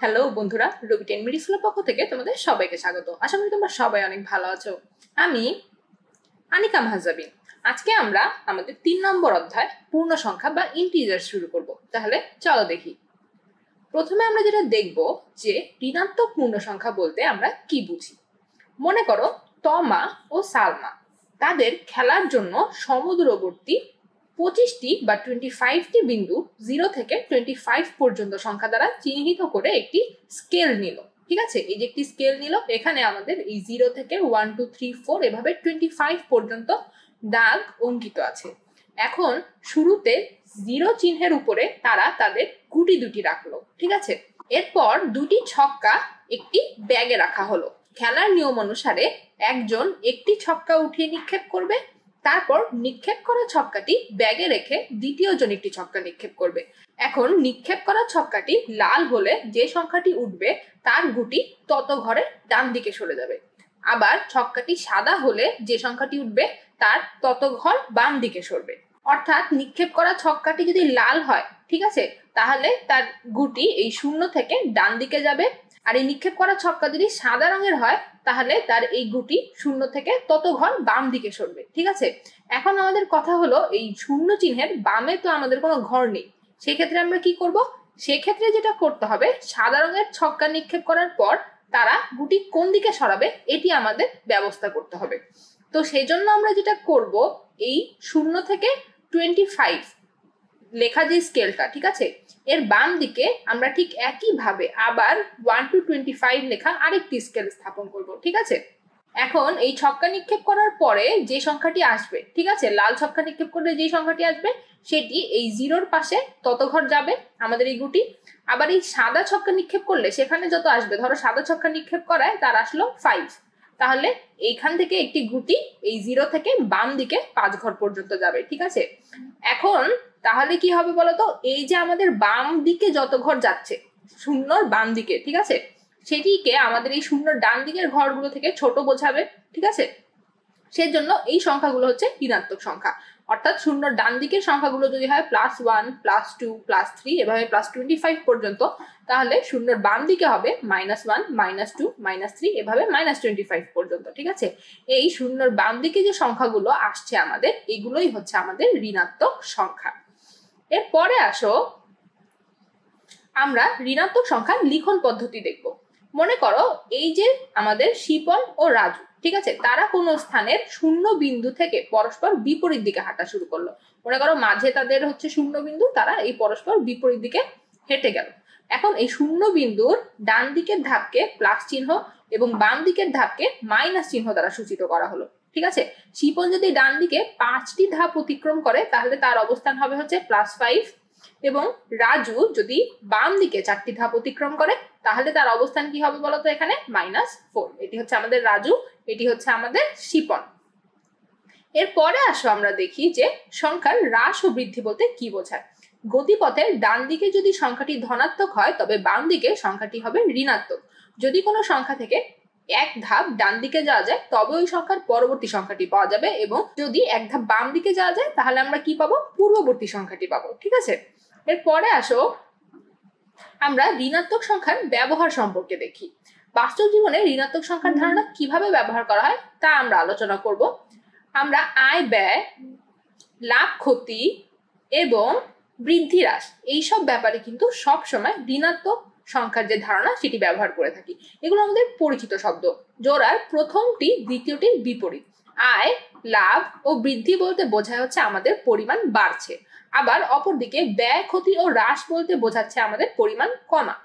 Hello বন্ধুরা, রবি 10 minute স্কুলের পক্ষ থেকে তোমাদের সবাইকে স্বাগত। আশা করি তোমরা সবাই অনেক ভালো আছো। আমি আনিকা মাহজাবিন। আজকে আমরা আমাদের 3 নম্বর অধ্যায় পূর্ণ সংখ্যা বা ইন্টিজার শুরু করব। তাহলে চলো দেখি। প্রথমে আমরা যেটা দেখব যে ঋণাত্মক পূর্ণ সংখ্যা বলতে আমরা কি বুঝি। মনে করো তমা ও সালমা তাদের খেলার জন্য সমদূরবর্তী 25টি বা 25টি বিন্দু 0 থেকে 25 পর্যন্ত সংখ্যা দ্বারা চিহ্নিত করে একটি স্কেল নিল। ঠিক আছে, এই যে একটি স্কেল নিল, এখানে আমাদের এই 0 থেকে 1 2 3 4 এভাবে 25 পর্যন্ত দাগ অঙ্কিত আছে। এখন শুরুতে 0 চিহ্নের উপরে তারা তাদের গুটি দুটি রাখলো। ঠিক আছে, এরপর দুটি ছক্কা একটি ব্যাগে রাখা হলো। খেলার নিয়ম অনুসারে একজন একটি ছক্কা উঠিয়ে নিক্ষেপ করবে, তারপর নিক্ষেপ করা ছক্কাটি ব্যাগে রেখে দ্বিতীয় জন একটি ছক্কা নিক্ষেপ করবে। এখন নিক্ষেপ করা ছক্কাটি লাল হলে যে সংখ্যাটি উঠবে তার গুটি তত ঘরে ডান দিকে সরে যাবে। আবার ছক্কাটি সাদা হলে যে সংখ্যাটি উঠবে তার তত ঘর বাম দিকে সরবে। অর্থাৎ নিক্ষেপ করা ছক্কাটি যদি লাল হয়, ঠিক আছে, তাহলে তার গুটি এই 0 থেকে ডান দিকে যাবে। আর এই নিক্ষেপ করা ছক্কা যদি সাদা রঙের হয় তাহলে তার এই গুটি 0 থেকে তত ঘর বাম দিকে সরবে। ঠিক আছে, এখন আমাদের কথা হলো এই 0 চিহ্নের বামে তো আমাদের কোনো ঘর নেই। সেক্ষেত্রে আমরা কি করব? সেক্ষেত্রে যেটা করতে হবে, সাদা রঙের ছক্কা নিক্ষেপ করার পর তারা গুটি কোন দিকে সরাবে এটি আমাদের ব্যবস্থা করতে হবে। তো সেই জন্য আমরা যেটা করব, এই 0 থেকে 25 লেখা যে স্কেলটা, ঠিক আছে, এর বাম দিকে আমরা ঠিক একইভাবে আবার 1 to 25 লেখা আরেকটি স্কেল স্থাপন করব। ঠিক আছে, এখন এই ছক্কা নিক্ষেপ করার পরে যে সংখ্যাটি আসবে, ঠিক আছে, লাল ছক্কা নিক্ষেপ করলে যে সংখ্যাটি আসবে সেটি এই 0-র পাশে তত ঘর যাবে আমাদের এই গুটি। আবার এই সাদা ছক্কা নিক্ষেপ করলে সেখানে যত আসবে, ধরো সাদা ছক্কা নিক্ষেপ করায় তার আসলো 5, তাহলে এইখান থেকে একটি গুটি এই 0 থেকে বাম দিকে 5 ঘর পর্যন্ত যাবে। ঠিক আছে, এখন তাহলে কি হবে বলতো, এই যে আমাদের বাম দিকে যত ঘর যাচ্ছে 0-র বাম দিকে, ঠিক আছে, সেটিকে আমাদের এই 0-র ডান দিকের ঘরগুলো থেকে ছোট বোঝাবে। ঠিক আছে, সেজন্য এই সংখ্যাগুলো হচ্ছে ঋণাত্মক সংখ্যা। অর্থাৎ 0-র ডান দিকের সংখ্যাগুলো যদি হয় +1 +2 +3 এভাবে +25 পর্যন্ত, তাহলে 0-র বাম দিকে হবে -1 -2 -3 এভাবে -25 পর্যন্ত। ঠিক আছে, এই 0-র বাম দিকে যে সংখ্যাগুলো আসছে আমাদের, এগুলোই হচ্ছে আমাদের ঋণাত্মক সংখ্যা। এরপরে আসো আমরা ঋণাত্মক সংখ্যার লিখন পদ্ধতি দেখব। মনে করো এই যে আমাদের শিপন ও রাজু, ঠিক আছে, তারা কোনো স্থানের 0 বিন্দু থেকে পরস্পর বিপরীত দিকে হাঁটা শুরু করলো। মনে করো মাঝে তাদের হচ্ছে 0 বিন্দু, তারা এই পরস্পর বিপরীত দিকে হেঁটে গেল। এখন এই 0 বিন্দুর ডান দিকের ধাপকে প্লাস চিহ্ন এবং বাম দিকের ধাপকে মাইনাস চিহ্ন দ্বারা সূচিত করা হলো। ঠিক আছে, শিপন যদি ডান দিকে 5টি ধাপ অতিক্রম করে তাহলে তার অবস্থান হবে হচ্ছে +5, এবং রাজু যদি বাম দিকে 4টি ধাপ অতিক্রম করে তাহলে তার অবস্থান কি হবে বলতো, এখানে -4। এটি হচ্ছে আমাদের রাজু, এটি হচ্ছে আমাদের শিপন। এরপরে আসো আমরা দেখি যে সংখ্যার হ্রাস ও বৃদ্ধি বলতে কি বোঝায়। গতিপথের ডান দিকে যদি সংখ্যাটি ধনাত্মক হয় তবে বাম দিকে সংখ্যাটি হবে ঋণাত্মক। যদি কোনো সংখ্যা থেকে এক ধাপ ডান দিকে যাওয়া যায় তবে ওই সংখ্যার পরবর্তী সংখ্যাটি পাওয়া যাবে, এবং যদি এক ধাপ বাম দিকে যাওয়া যায় তাহলে আমরা কি পাবো, পূর্ববর্তী সংখ্যাটি পাবো। ঠিক আছে, এরপরে আসো আমরা ঋণাত্মক সংখ্যার ব্যবহার সম্পর্কে দেখি। বাস্তব জীবনে ঋণাত্মক সংখ্যার ধারণা কিভাবে ব্যবহার করা হয় তা আমরা আলোচনা করব। আমরা আয় ব্যয়, লাভ ক্ষতি এবং বৃদ্ধি হ্রাস এইসব ব্যাপারে কিন্তু সব সময় ঋণাত্মক সংখ্যার যে ধারণা সেটি ব্যবহার করে থাকি। এগুলো আমাদের পরিচিত শব্দ, জোড়ার প্রথমটি দ্বিতীয়টির বিপরীত। আয়, লাভ ও বৃদ্ধি বলতে বোঝায় হচ্ছে আমাদের পরিমাণ বাড়ছে, আবার অপরদিকে ব্যয়, ক্ষতি ও হ্রাস বলতে বোঝাচ্ছে আমাদের পরিমাণ কমা।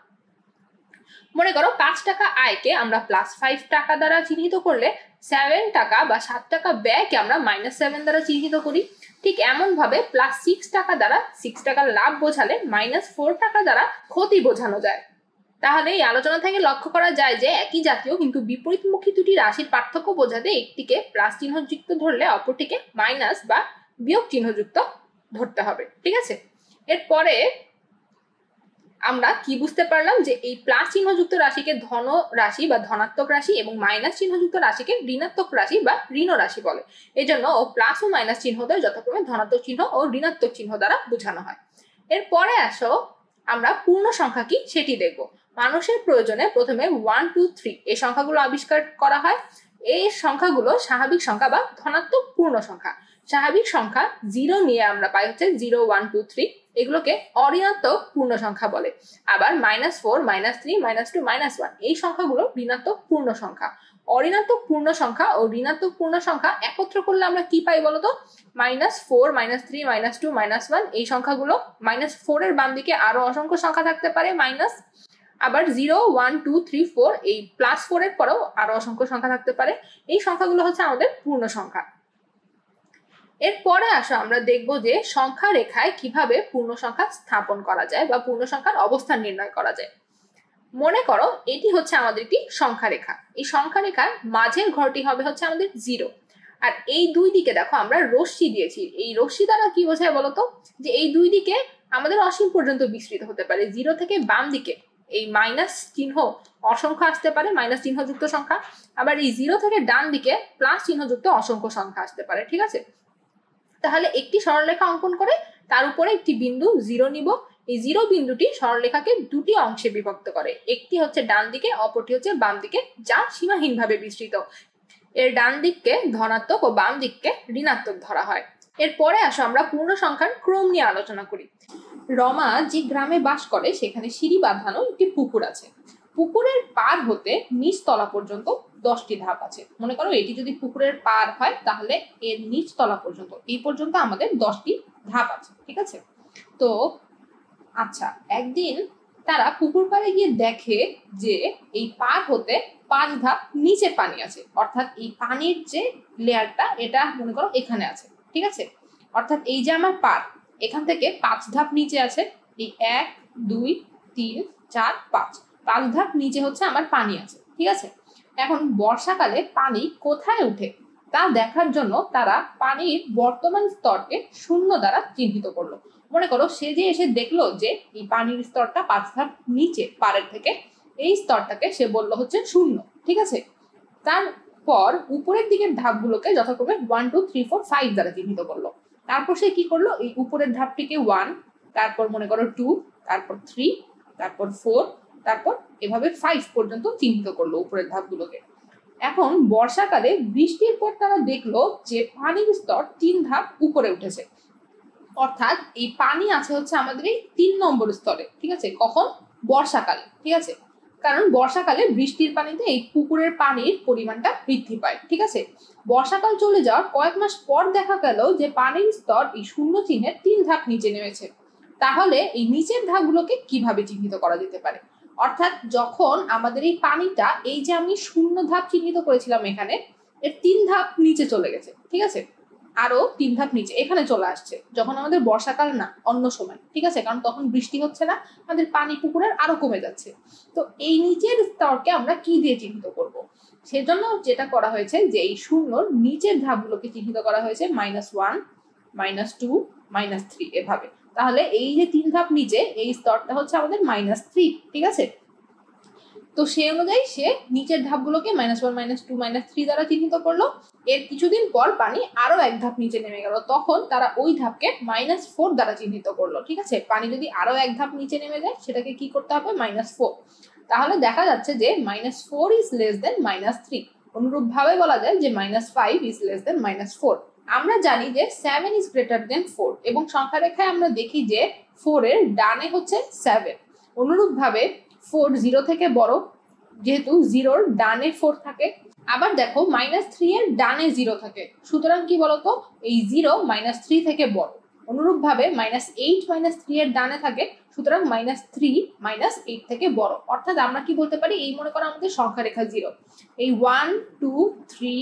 মনে করো 5 টাকা আয়কে আমরা +5 টাকা দ্বারা চিহ্নিত করলে 7 টাকা বা 7 টাকা ব্যয়কে আমরা -7 দ্বারা চিহ্নিত করি। ঠিক এমন ভাবে +6 টাকা দ্বারা 6 টাকার লাভ বোঝালে -4 টাকা দ্বারা ক্ষতি বোঝানো যায়। তাহলে এই আলোচনা থেকে লক্ষ্য করা যায় যে একই জাতীয় কিন্তু বিপরীতমুখী দুটি রাশির পার্থক্য বোঝাতে একটিকে প্লাস চিহ্নযুক্ত ধরলে অপরটিকে মাইনাস বা বিয়োগ চিহ্নযুক্ত ধরতে হবে। ঠিক আছে, এরপরে আমরা কি বুঝতে পারলাম যে এই প্লাস চিহ্নযুক্ত রাশিকে ধন রাশি বা ধনাত্মক রাশি এবং মাইনাস চিহ্নযুক্ত রাশিকে ঋণাত্মক রাশি বা ঋণ রাশি বলে। এজন্য ও প্লাস ও মাইনাস চিহ্ন দ্বারা যথাক্রমে ধনাত্মক চিহ্ন ও ঋণাত্মক চিহ্ন দ্বারা বোঝানো হয়। এরপরে আসো আমরা পূর্ণ সংখ্যা কি সেটি দেখব। মানুষের প্রয়োজনে প্রথমে 1 2 3 এই সংখ্যাগুলো আবিষ্কার করা হয়। এই সংখ্যাগুলো স্বাভাবিক সংখ্যা বা ধনাত্মক পূর্ণ সংখ্যা। স্বাভাবিক সংখ্যা 0 নিয়ে আমরা পাই হচ্ছে 0 1 2 3, এগুলোকে অঋণাত্মক পূর্ণ সংখ্যা বলে। আবার -4 -3 -2 -1 এই সংখ্যাগুলো ঋণাত্মক পূর্ণ সংখ্যা। অঋণাত্মক পূর্ণ সংখ্যা ও ঋণাত্মক পূর্ণ সংখ্যা একত্র করলে আমরা কি পাই বলতো? -4 -3 -2 -1 এই সংখ্যাগুলো, -4 এর বাম দিকে আরো অসংখ্য সংখ্যা থাকতে পারে মাইনাস, আবার 0 1 2 3 4 এই +4 এর পরেও আরো অসংখ্য সংখ্যা থাকতে পারে। এই সংখ্যাগুলো হচ্ছে আমাদের পূর্ণ সংখ্যা। এরপরে আসো আমরা দেখব যে সংখ্যা রেখায় কিভাবে পূর্ণ সংখ্যা স্থাপন করা যায় বা পূর্ণ সংখ্যার অবস্থান নির্ণয় করা যায়। মনে করো এটি হচ্ছে আমাদের একটি সংখ্যা রেখা। এই সংখ্যা রেখার মাঝের ঘরটি হবে হচ্ছে আমাদের 0, আর এই দুই দিকে দেখো আমরা রশ্মি দিয়েছি। এই রশ্মি দ্বারা কি বোঝায় বলতো? যে এই দুই দিকে আমাদের অসীম পর্যন্ত বিস্তৃত হতে পারে। 0 থেকে বাম দিকে এই মাইনাস চিহ্ন অসংখ্য আসতে পারে, মাইনাস চিহ্নযুক্ত সংখ্যা। আবার এই 0 থেকে ডান দিকে প্লাস চিহ্নযুক্ত অসংখ্য সংখ্যা আসতে পারে। ঠিক আছে, তাহলে একটি সরলরেখা অঙ্কন করে তার উপরে একটি বিন্দু 0 নিব। এই 0 বিন্দুটি সরলরেখাকে দুটি অংশে বিভক্ত করে, একটি হচ্ছে ডান দিকে, অপরটি হচ্ছে বাম দিকে, যা সীমাহীনভাবে বিস্তৃত। এর ডান দিককে ধনাত্মক ও বাম দিককে ঋণাত্মক ধরা হয়। এরপরে আসো আমরা পূর্ণ সংখ্যার ক্রম নিয়ে আলোচনা করি। রমা যে গ্রামে বাস করে সেখানে সিঁড়ি বাঁধানো একটি পুকুর আছে। পুকুরের পার হতে নিচ তলা পর্যন্ত 10টি ধাপ আছে। মনে করো এটি যদি পুকুরের পার হয় তাহলে এর নিচ তলা পর্যন্ত এই পর্যন্ত আমাদের 10টি ধাপ আছে। ঠিক আছে, তো আচ্ছা, একদিন তারা পুকুর পাড়ে গিয়ে দেখে যে এই পার হতে 5 ধাপ নিচে পানি আছে, অর্থাৎ এই পানির যে লেয়ারটা এটা মনে করো এখানে আছে। ঠিক আছে, অর্থাৎ এই যে আমার পার, এখান থেকে 5 ধাপ নিচে আছে। এই 1 2 3 4 5 ধাপ নিচে হচ্ছে আমার পানি আছে। ঠিক আছে, এখন বর্ষাকালে পানি কোথায় উঠে তা দেখার জন্য তারা পানির বর্তমান স্তরকে 0 দ্বারা চিহ্নিত করলো। মনে করো সে যে এসে দেখলো যে এই পানির স্তরটা 5 ধাপ নিচে পাড়ের থেকে, এই স্তরটাকে সে বললো হচ্ছে 0। ঠিক আছে, তারপর উপরের দিকের ধাপগুলোকে যথাক্রমে 1 2 3 4 5 দ্বারা চিহ্নিত করলো। তারপর সে কি করলো? এই উপরের ধাপটিকে 1, তারপর মনে করো 2, তারপর 3, তারপর 4, তারপর এভাবে 5 পর্যন্ত চিহ্নিত করলো উপরের ধাপগুলোকে। এখন বর্ষাকালে বৃষ্টির পর তারা দেখলো যে পানির স্তর 3 ধাপ উপরে উঠেছে, অর্থাৎ এই পানি আছে হচ্ছে আমাদের এই 3 নম্বর স্তরে। ঠিক আছে, কখন? বর্ষাকালে। ঠিক আছে, কারণ বর্ষাকালে বৃষ্টির পানিতে এই পুকুরের পানির পরিমাণটা বৃদ্ধি পায়। ঠিক আছে, বর্ষাকাল চলে যাওয়ার কয়েক মাস পর দেখা গেল যে পানির স্তর এই 0 চিহ্নের 3 ধাপ নিচে নেমেছে। তাহলে এই নিচের ধাপগুলোকে কিভাবে চিহ্নিত করা যেতে পারে? অর্থাৎ যখন আমাদের এই পানিটা, এই যে আমি 0 ধাপ চিহ্নিত করেছিলাম এখানে, এর 3 ধাপ নিচে চলে গেছে। ঠিক আছে, আরো 3 ধাপ নিচে এখানে চলে আসছে যখন আমাদের বর্ষাকাল না, অন্য সময়। ঠিক আছে, কারণ তখন বৃষ্টি হচ্ছে না, আমাদের পানি পুকুরের আরো কমে যাচ্ছে। তো এই নিচের স্তরকে আমরা কি দিয়ে চিহ্নিত করব? সেজন্য যেটা করা হয়েছে যে এই 0 নিচের ধাপগুলোকে চিহ্নিত করা হয়েছে -1 -2 -3 এভাবে। তাহলে এই যে 3 ধাপ নিচে, এই স্তরটা হচ্ছে আমাদের -3। ঠিক আছে, তো সেই অনুযায়ী সে নিচের ধাপগুলোকে -1 -2 -3 দ্বারা চিহ্নিত করলো। এর কিছুদিন পর পানি আরো 1 ধাপ নিচে নেমে গেল, তখন তারা ওই ধাপকে -4 দ্বারা চিহ্নিত করলো। ঠিক আছে, পানি যদি আরো 1 ধাপ নিচে নেমে যায় সেটাকে কি করতে হবে? -4। তাহলে দেখা যাচ্ছে যে -4 ইজ লেস দেন -3। অনুরূপ ভাবে বলা যায় যে -5 ইজ লেস দেন -4। আমরা জানি যে 7 ইজ গ্রেটার দেন 4, এবং সংখ্যা রেখায় আমরা দেখি যে 4 এর ডানে হচ্ছে 7। অনুরূপ ভাবে 4 0 থেকে বড়, যেহেতু 0-র ডানে 4 থাকে। আবার দেখো -3 এর ডানে 0 থাকে, সুতরাং কি বলতো? এই 0 -3 থেকে বড়। অনুরূপ ভাবে -8 -3 এর ডানে থাকে, সুতরাং -3 -8 থেকে বড়। অর্থাৎ আমরা কি বলতে পারি? এই মনে করো আমাদের সংখ্যা রেখা 0, এই 1 2 3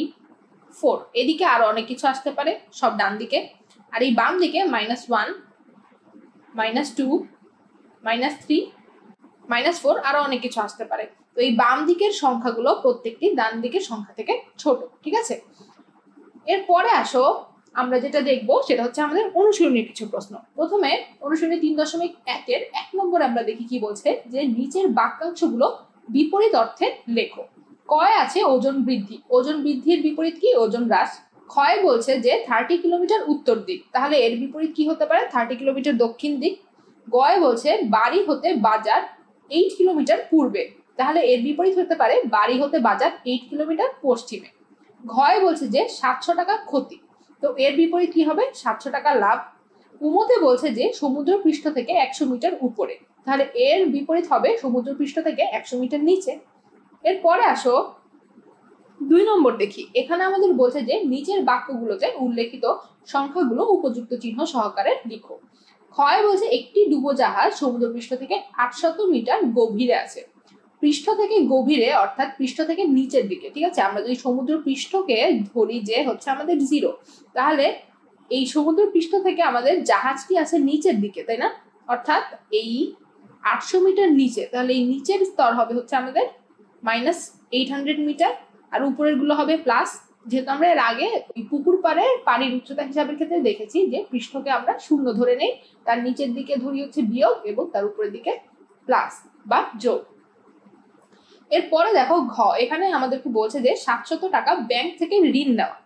4 এদিকে আরো অনেক কিছু আসতে পারে, সব ডান দিকে। আর এই বাম দিকে -1 -2 -3 -4 আরো অনেক কিছু আসতে পারে। তো এই বাম দিকের সংখ্যাগুলো প্রত্যেকটি ডান দিকের সংখ্যা থেকে ছোট। ঠিক আছে, এরপরে আসো আমরা যেটা দেখবো সেটা হচ্ছে আমাদের অনুশীলনীর কিছু প্রশ্ন। প্রথমে অনুশীলনী 3.1 এর 1 নম্বরে আমরা দেখি কি বলছে, যে নিচের বাক্যাংশগুলো বিপরীত অর্থে লেখো। কয় আছে ওজন বৃদ্ধি, ওজন বৃদ্ধির বিপরীত কি? ওজন হ্রাস। ক্ষয় বলছে যে 30 কিলোমিটার উত্তর দিক, তাহলে এর বিপরীত কি হতে পারে? 30 কিলোমিটার দক্ষিণ দিক। গয় বলছে বাড়ি হতে বাজার 8 কিলোমিটার পূর্বে, তাহলে এর বিপরীত হতে পারে বাড়ি হতে বাজার 8 কিলোমিটার পশ্চিমে। ঘয় বলছে যে 700 টাকা ক্ষতি, তো এর বিপরীত কি হবে? 700 টাকা লাভ। উমতে বলছে যে সমুদ্র পৃষ্ঠ থেকে 100 মিটার উপরে, তাহলে এর বিপরীত হবে সমুদ্র পৃষ্ঠ থেকে 100 মিটার নিচে। এরপরে আসো 2 নম্বর দেখি। এখানে আমাদের বলছে যে নিচের বাক্যগুলোতে উল্লেখিত সংখ্যাগুলো উপযুক্ত চিহ্ন সহকারে লিখো। ক্ষয় বলছে একটি ডুবোজাহাজ সমুদ্রপৃষ্ঠ থেকে 800 মিটার গভীরে আছে। পৃষ্ঠ থেকে গভীরে অর্থাৎ পৃষ্ঠ থেকে নিচের দিকে, ঠিক আছে? আমরা যদি সমুদ্র পৃষ্ঠকে ধরি যে হচ্ছে আমাদের 0, তাহলে এই সমুদ্র পৃষ্ঠ থেকে আমাদের জাহাজটি আছে নিচের দিকে, তাই না? অর্থাৎ এই 800 মিটার নিচে, তাহলে এই নিচের স্তর হবে হচ্ছে আমাদের -800 মিটার, আর উপরের গুলো হবে প্লাস। যেহেতু আমরা এর আগে পুকুর পাড়ে পানির উচ্চতা হিসাবের ক্ষেত্রে দেখেছি যে পৃষ্ঠকে আমরা 0 ধরে নেই, তার নিচের দিকে ধরি হচ্ছে বিয়োগ এবং তার উপরের দিকে প্লাস বা যোগ। এরপরে দেখো ঘ, এখানে আমাদেরকে বলছে যে 700 টাকা ব্যাংক থেকে ঋণ নেওয়া।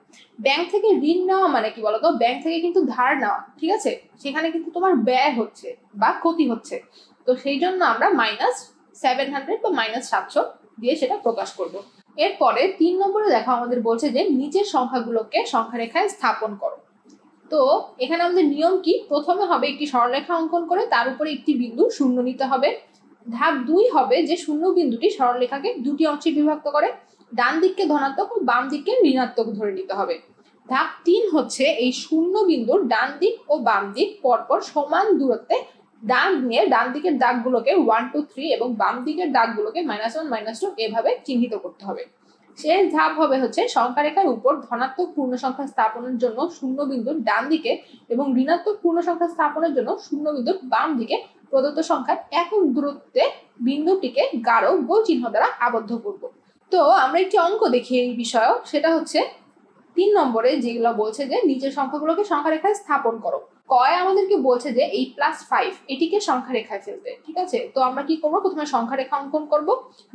ব্যাংক থেকে ঋণ নেওয়া মানে কি বলতো? ব্যাংক থেকে কিন্তু ধার নেওয়া, ঠিক আছে? সেখানে কিন্তু তোমার ব্যয় হচ্ছে বা ক্ষতি হচ্ছে, তো সেই জন্য আমরা -700 বা -700 দিয়ে সেটা প্রকাশ করব। এরপরে 3 নম্বরে দেখো আমাদের বলছে যে নিচের সংখ্যাগুলোকে সংখ্যা রেখায় স্থাপন করো। তো এখানে আমাদের নিয়ম কি? প্রথমে হবে একটি সরলরেখা অঙ্কন করে তার উপরে একটি বিন্দু শূন্য নিতে হবে। ধাপ 2 হবে যে শূন্য বিন্দুটি সরলরেখাকে দুটি অংশে বিভক্ত করে ডান দিককে ধনাত্মক ও বাম দিককে ঋণাত্মক ধরে নিতে হবে। ধাপ 3 হচ্ছে এই শূন্য বিন্দুর ডান দিক ও বাম দিক পরপর সমান দূরত্বে দাগ নিয়ে ডান দিকের দাগগুলোকে 1 2 3 এবং বাম দিকের দাগগুলোকে -1 -2 এভাবে চিহ্নিত করতে হবে। শেষ ধাপ হবে হচ্ছে সংখ্যা রেখার উপর ধনাত্মক পূর্ণ সংখ্যা স্থাপনের জন্য শূন্য বিন্দুর ডান দিকে এবং ঋণাত্মক পূর্ণ সংখ্যা স্থাপনের জন্য শূন্য বিন্দুর বাম দিকে প্রদত্ত সংখ্যার একক দূরত্বে বিন্দুটিকে গাঢ় গোল চিহ্ন দ্বারা আবদ্ধ করব। তো আমরা একটি অঙ্ক দেখি এই বিষয়ে, সেটা হচ্ছে 3 নম্বরে, যেগুলো বলছে যে নিচের সংখ্যাগুলোকে সংখ্যা রেখায় স্থাপন করো। কয় আমাদেরকে বলছে যে এই +5 এটিকে সংখ্যা রেখায় ফেলতে, ঠিক আছে? তো আমরা কি করব? প্রথমে সংখ্যা রেখা অঙ্কন করব,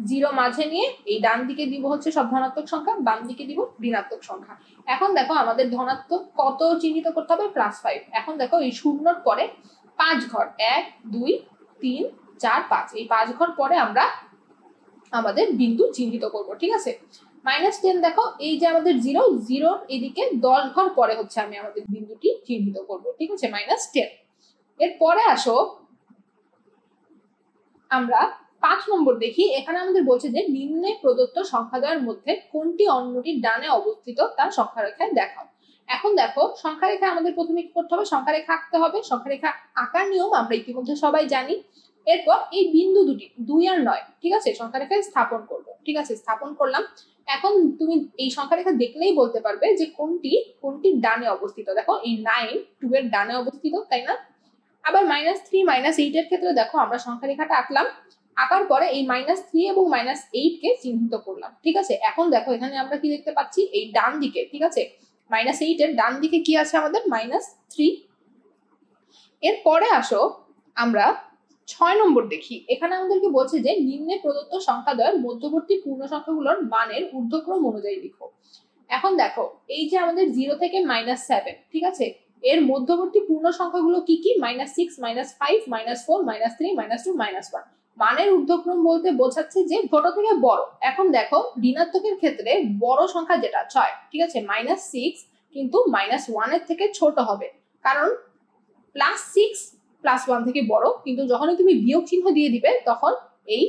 0 মাঝে নিয়ে এই ডান দিকে দিব হচ্ছে সব ধনাত্মক সংখ্যা, বাম দিকে দিব ঋণাত্মক সংখ্যা। এখন দেখো আমাদের ধনাত্মক কত চিহ্নিত করতে হবে? +5। এখন দেখো এই শূন্যর পরে 5 ঘর, 1 2 3 4 5, এই 5 ঘর পরে আমরা আমাদের বিন্দু চিহ্নিত করব, ঠিক আছে? -10 দেখো এই যে আমাদের 0 এদিকে 10 ঘর পরে হচ্ছে আমি আমাদের বিন্দুটি চিহ্নিত করব, ঠিক আছে? -10। এরপরে আসো আমরা 5 নম্বর দেখি। এখানে আমাদের বলছে যে নিম্নে প্রদত্ত সংখ্যাদ্বয়ের মধ্যে কোনটি অন্যটির ডানে অবস্থিত তা সংখ্যা রেখায় দেখাও। এখন দেখো সংখ্যা রেখা আমাদের প্রথমে কি করতে হবে? সংখ্যা রেখা আঁকতে হবে। সংখ্যা রেখা আঁকার নিয়ম আমরা ইতিমধ্যে সবাই জানি। এরপর এই বিন্দু দুটি 2 আর 9, ঠিক আছে, সংখ্যা রেখায় স্থাপন করব, ঠিক আছে? স্থাপন করলাম। এখন তুমি এই সংখ্যা রেখা দেখলেই বলতে পারবে যে কোনটির ডানে অবস্থিত। দেখো এই 9 2 এর ডানে অবস্থিত, তাই না? আবার -3 -8 এর ক্ষেত্রে দেখো আমরা সংখ্যা রেখাটা আঁকলাম, আঁকার পরে এই -3 এবং -8 কে চিহ্নিত করলাম, ঠিক আছে? এখন দেখো এখানে আমরা কি দেখতে পাচ্ছি? এই ডান দিকে, ঠিক আছে, -8 এর ডান দিকে কি আছে আমাদের? -3। এরপরে আসো আমরা 6 নম্বর দেখি। এখানে আমাদেরকে বলছে যে নিম্নে প্রদত্ত সংখ্যাদ্বয়ের মধ্যবর্তী পূর্ণ সংখ্যাগুলোর মানের ঊর্ধ্বক্রম অনুযায়ী লিখো। এখন দেখো এই যে আমাদের 0 থেকে -7, ঠিক আছে, এর মধ্যবর্তী পূর্ণ সংখ্যাগুলো কি কি? -6 -5 -4 -3 -2 -1। মানের ঊর্ধ্বক্রম বলতে বোঝাচ্ছে যে ছোট থেকে বড়। এখন দেখো ঋণাত্মকের ক্ষেত্রে বড় সংখ্যা যেটা 6, ঠিক আছে, -6 কিন্তু -1 এর থেকে ছোট হবে, কারণ +6 +1 থেকে বড়, কিন্তু যখনই তুমি বিয়োগ চিহ্ন দিয়ে দিবে তখন এই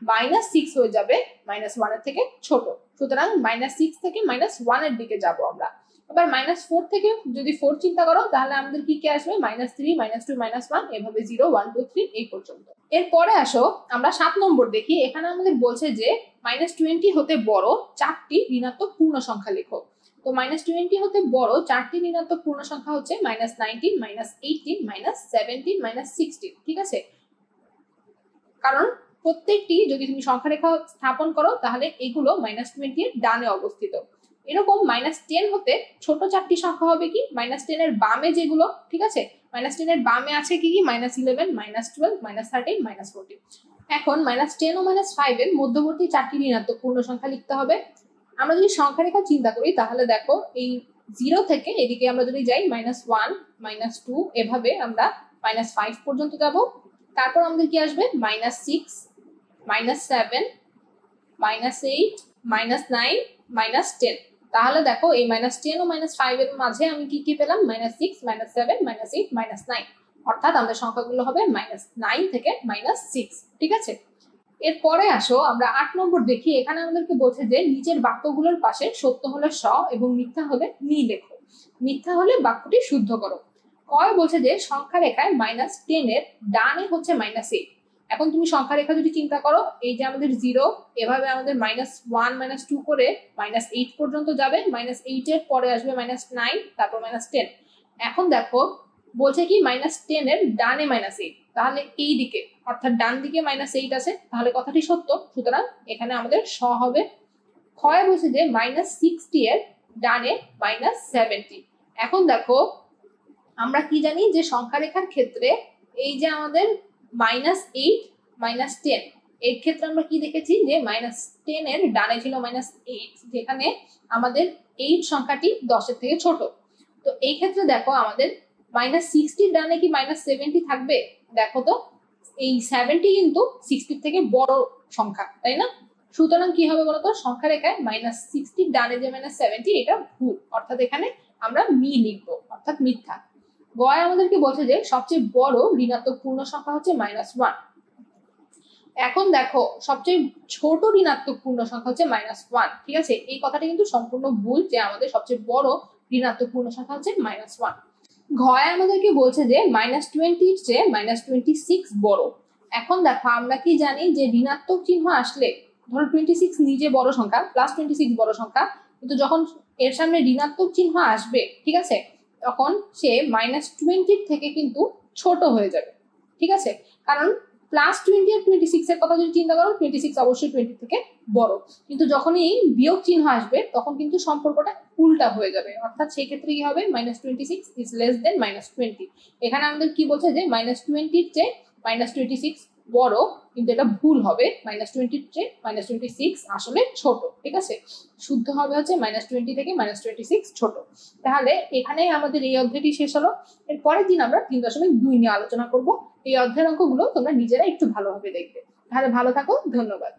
-6 হয়ে যাবে -1 এর থেকে ছোট। সুতরাং -6 থেকে -1 এর দিকে যাব আমরা। আবার -4 থেকে যদি 4 চিন্তা করো তাহলে আমাদের কি কি আসবে? -3 -2 -1, এভাবে 0 1 2 3 এই পর্যন্ত। এরপরে আসো আমরা 7 নম্বর দেখি। এখানে আমাদের বলছে যে -20 হতে বড় 4টি ঋণাত্মক পূর্ণ সংখ্যা লেখো। তো -20 হতে বড় 4টি ঋণাত্মক পূর্ণ সংখ্যা হচ্ছে -19 -18 -17 -16, ঠিক আছে? কারণ প্রত্যেকটি যদি তুমি সংখ্যা রেখা স্থাপন করো তাহলে এগুলো -20 এর ডানে অবস্থিত। এরকম -10 হতে ছোট 4টি সংখ্যা হবে কি? -10 এর বামে যেগুলো, ঠিক আছে, -10 এর বামে আছে কি কি? -11 -12 -13 -14। এখন -10 ও -5 এর মধ্যবর্তী 4টি ঋণাত্মক পূর্ণ সংখ্যা লিখতে হবে। আমরা যদি সংখ্যা রেখা চিন্তা করি তাহলে দেখো এই 0 থেকে এদিকে আমরা যদি যাই -1 -2 এভাবে আমরা -5 পর্যন্ত যাব। তারপর আমাদের কি আসবে -6 -7 -8 -9 -10। তাহলে দেখো এই -10 ও -5 এর মাঝে আমি কি কি পেলাম, -6 -7 -8 -9, অর্থাৎ আমাদের সংখ্যাগুলো হবে -9 থেকে -6। ঠিক আছে, এরপরে আসো আমরা 8 নম্বর দেখি। এখানে আমাদেরকে বলছে যে নিচের বাক্যগুলোর পাশে সত্য হলে স এবং মিথ্যা হলে নি লেখো, মিথ্যা হলে বাক্যটি শুদ্ধ করো। কয় বলছে যে সংখ্যা রেখায় -10 এর ডানে হচ্ছে -8। এখন তুমি সংখ্যা রেখা যদি চিন্তা করো, এই যে আমাদের 0 এভাবে আমাদের -1 -2 করে -8 পর্যন্ত যাবে, -8 এর পরে আসবে -9, তারপর -10। এখন দেখো বলছে কি -10 এর ডানে -8, তাহলে এই দিকে অর্থাৎ ডান দিকে -8 আছে, তাহলে কথাটি সত্য। সুতরাং এখানে আমাদের স হবে। ক্ষয় বলছে যে -60 এর ডানে -70। এখন দেখো আমরা কি জানি যে সংখ্যা রেখার ক্ষেত্রে এই যে আমাদের -8 -10 এর ক্ষেত্রে আমরা কি দেখেছি যে -10 এর ডানে ছিল -8, যেখানে আমাদের 8 সংখ্যাটি 10 এর থেকে ছোট। তো এই ক্ষেত্রে দেখো আমাদের -60 ডানে কি -70 থাকবে? দেখো তো এই 70 কিন্তু 60 থেকে বড় সংখ্যা, তাই না? সুতরাং কি হবে বলতো, সংখ্যা রেখায় -60 ডানে যে -70 এটা ভুল, অর্থাৎ এখানে আমরা মি লিখবো, অর্থাৎ মিথ্যা। গয় আমাদেরকে বলছে যে সবচেয়ে বড় ঋণাত্মক পূর্ণ সংখ্যা হচ্ছে -1। এখন দেখো সবচেয়ে ছোট ঋণাত্মক পূর্ণ সংখ্যা হচ্ছে -1। ঠিক আছে, এই কথাটা কিন্তু সম্পূর্ণ ভুল যে আমাদের সবচেয়ে বড় ঋণাত্মক পূর্ণ সংখ্যা হচ্ছে -1। ঘয় আমাদেরকে বলছে যে -20 এর চেয়ে -26 বড়। এখন দেখো আমরা কি জানি যে ঋণাত্মক চিহ্ন আসলে, ধরো 26 নিজে বড় সংখ্যা, +26 বড় সংখ্যা, কিন্তু যখন এর সামনে ঋণাত্মক চিহ্ন আসবে, ঠিক আছে, তখন সে -20 থেকে কিন্তু ছোট হয়ে যাবে। ঠিক আছে, কারণ +20 আর 26 এর কথা যদি চিন্তা করো, 26 অবশ্যই 20 থেকে বড়, কিন্তু যখনই বিয়োগ চিহ্ন আসবে তখন কিন্তু সম্পর্কটা উল্টা হয়ে যাবে, অর্থাৎ সেই ক্ষেত্রে কি হবে, -26 ইজ লেস দেন -20। এখানে আমাদের কি বলছে যে -20 এর চেয়ে -26 বড়, কিন্তু এটা ভুল হবে, -20 এর চেয়ে -26 আসলে ছোট। ঠিক আছে, শুদ্ধ হবে হচ্ছে -20 থেকে -26 ছোট। তাহলে এখানেই আমাদের এই অধ্যায়টি শেষ হলো। এর পরের দিন আমরা 3.2 নিয়ে আলোচনা করব। এই অধ্যায়ের অঙ্কগুলো তোমরা নিজেরা একটু ভালোভাবে দেখবে। তাহলে ভালো থাকো, ধন্যবাদ।